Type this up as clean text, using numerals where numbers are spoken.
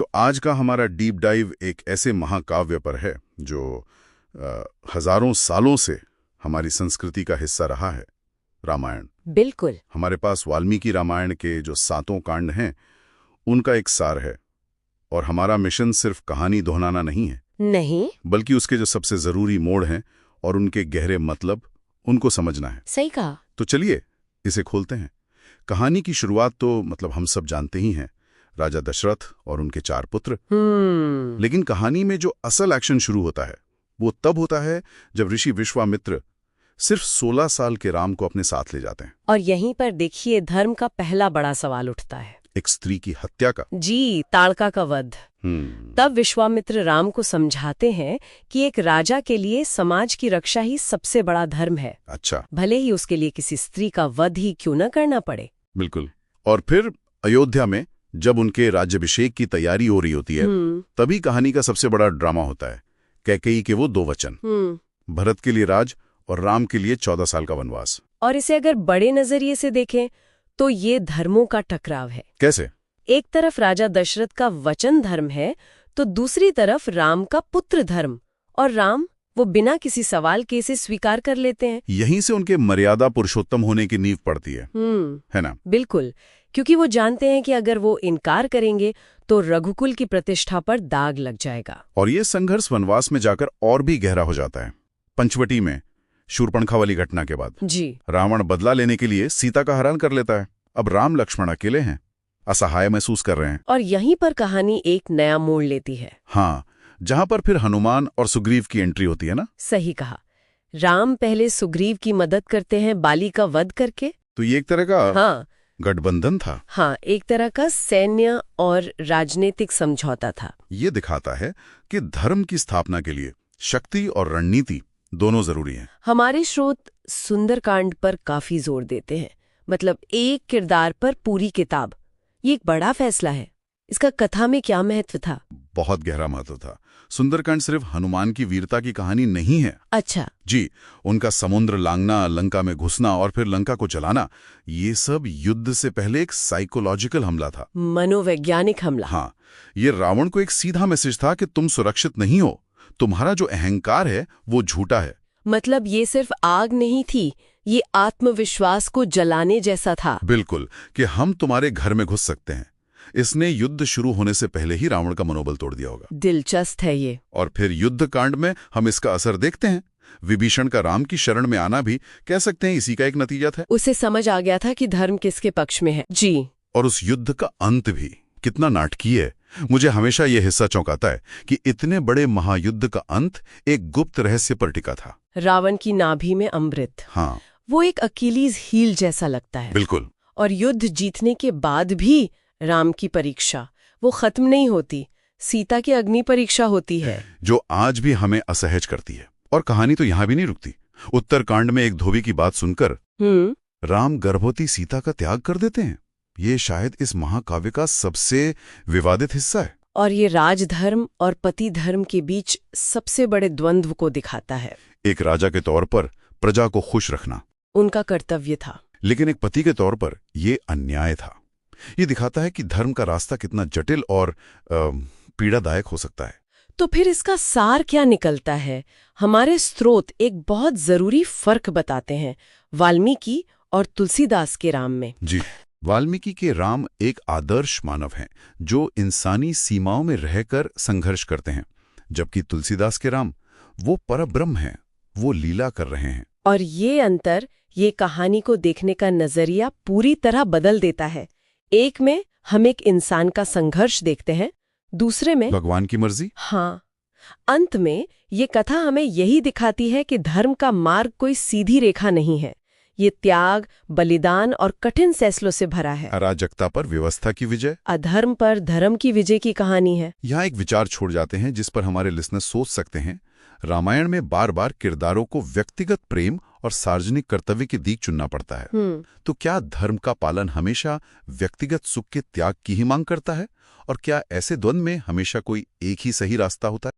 तो आज का हमारा डीप डाइव एक ऐसे महाकाव्य पर है जो हजारों सालों से हमारी संस्कृति का हिस्सा रहा है, रामायण। बिल्कुल। हमारे पास वाल्मीकि रामायण के जो 7 कांड हैं, उनका एक सार है। और हमारा मिशन सिर्फ कहानी दोहराना नहीं है, नहीं, बल्कि उसके जो सबसे जरूरी मोड़ हैं और उनके गहरे मतलब, उनको समझना है। सही कहा। तो चलिए इसे खोलते हैं। कहानी की शुरुआत तो हम सब जानते ही हैं, राजा दशरथ और उनके 4 पुत्र। लेकिन कहानी में जो असल एक्शन शुरू होता है वो तब होता है जब ऋषि विश्वामित्र सिर्फ 16 साल के राम को अपने साथ ले जाते हैं। और यहीं पर देखिए धर्म का पहला बड़ा सवाल उठता है, एक स्त्री की हत्या का। जी, ताड़का का वध। तब विश्वामित्र राम को समझाते हैं कि एक राजा के लिए समाज की रक्षा ही सबसे बड़ा धर्म है। अच्छा। भले ही उसके लिए किसी स्त्री का वध ही क्यों न करना पड़े। बिल्कुल। और फिर अयोध्या में जब उनके राज्याभिषेक की तैयारी हो रही होती है, तभी कहानी का सबसे बड़ा ड्रामा होता है। कैकेयी के वो 2 वचन, भरत के लिए राज और राम के लिए 14 साल का वनवास। और इसे अगर बड़े नजरिए से देखें तो ये धर्मों का टकराव है। कैसे? एक तरफ राजा दशरथ का वचन धर्म है, तो दूसरी तरफ राम का पुत्र धर्म। और राम वो बिना किसी सवाल के इसे स्वीकार कर लेते हैं। यहीं से उनके मर्यादा पुरुषोत्तम होने की नींव पड़ती है ना? बिल्कुल, क्योंकि वो जानते हैं कि अगर वो इनकार करेंगे तो रघुकुल की प्रतिष्ठा पर दाग लग जाएगा। और ये संघर्ष वनवास में जाकर और भी गहरा हो जाता है। पंचवटी में शूर्पणखा वाली घटना के बाद जी, रावण बदला लेने के लिए सीता का हरण कर लेता है। अब राम लक्ष्मण अकेले हैं, असहाय महसूस कर रहे हैं। और यहीं पर कहानी एक नया मोड़ लेती है। हाँ, जहां पर फिर हनुमान और सुग्रीव की एंट्री होती है ना? सही कहा। राम पहले सुग्रीव की मदद करते हैं बाली का वध करके। तो ये एक तरह का हाँ, गठबंधन था। हाँ, एक तरह का सैन्य और राजनीतिक समझौता था। ये दिखाता है कि धर्म की स्थापना के लिए शक्ति और रणनीति दोनों जरूरी हैं। हमारे स्रोत सुंदरकांड पर काफी जोर देते हैं, मतलब एक किरदार पर पूरी किताब। ये एक बड़ा फैसला है। इसका कथा में क्या महत्व था? बहुत गहरा महत्व था। सुंदरकांड सिर्फ हनुमान की वीरता की कहानी नहीं है। अच्छा जी, उनका समुद्र लांघना, लंका में घुसना और फिर लंका को जलाना, ये सब युद्ध से पहले एक साइकोलॉजिकल हमला था, मनोवैज्ञानिक हमला। हाँ, ये रावण को एक सीधा मैसेज था कि तुम सुरक्षित नहीं हो, तुम्हारा जो अहंकार है वो झूठा है। मतलब ये सिर्फ आग नहीं थी, ये आत्मविश्वास को जलाने जैसा था। बिल्कुल, कि हम तुम्हारे घर में घुस सकते हैं। इसने युद्ध शुरू होने से पहले ही रावण का मनोबल तोड़ दिया होगा। दिलचस्प है ये। और फिर युद्ध कांड में हम इसका असर देखते हैं। विभीषण का राम की शरण में आना भी कह सकते हैं इसी का एक नतीजा था। उसे समझ आ गया था कि धर्म किसके पक्ष में है। जी। और उस युद्ध का अंत भी कितना नाटकीय है। मुझे हमेशा यह हिस्सा चौंकाता है कि इतने बड़े महायुद्ध का अंत एक गुप्त रहस्य पर टिका था। रावण की नाभि में अमृत। हाँ, वो एक अकीलीज हील जैसा लगता है। बिल्कुल। और युद्ध जीतने के बाद भी राम की परीक्षा वो खत्म नहीं होती। सीता की अग्नि परीक्षा होती है, जो आज भी हमें असहज करती है। और कहानी तो यहाँ भी नहीं रुकती। उत्तरकांड में एक धोबी की बात सुनकर राम गर्भवती सीता का त्याग कर देते हैं। ये शायद इस महाकाव्य का सबसे विवादित हिस्सा है। और ये राजधर्म और पति धर्म के बीच सबसे बड़े द्वंद्व को दिखाता है। एक राजा के तौर पर प्रजा को खुश रखना उनका कर्तव्य था, लेकिन एक पति के तौर पर ये अन्याय था। ये दिखाता है कि धर्म का रास्ता कितना जटिल और पीड़ादायक हो सकता है। तो फिर इसका सार क्या निकलता है? हमारे स्रोत एक बहुत जरूरी फर्क बताते हैं वाल्मीकि और तुलसीदास के राम में। जी, वाल्मीकि के राम एक आदर्श मानव हैं जो इंसानी सीमाओं में रहकर संघर्ष करते हैं, जबकि तुलसीदास के राम वो परब्रह्म हैं, वो लीला कर रहे हैं। और ये अंतर ये कहानी को देखने का नजरिया पूरी तरह बदल देता है। एक में हम एक इंसान का संघर्ष देखते हैं, दूसरे में भगवान की मर्जी। हाँ, अंत में ये कथा हमें यही दिखाती है कि धर्म का मार्ग कोई सीधी रेखा नहीं है। ये त्याग, बलिदान और कठिन फैसलों से भरा है। अराजकता पर व्यवस्था की विजय, अधर्म पर धर्म की विजय की कहानी है। यहाँ एक विचार छोड़ जाते हैं जिस पर हमारे लिसनर सोच सकते हैं। रामायण में बार बार किरदारों को व्यक्तिगत प्रेम और सार्वजनिक कर्तव्य के बीच चुनना पड़ता है। तो क्या धर्म का पालन हमेशा व्यक्तिगत सुख के त्याग की ही मांग करता है? और क्या ऐसे द्वंद्व में हमेशा कोई एक ही सही रास्ता होता है?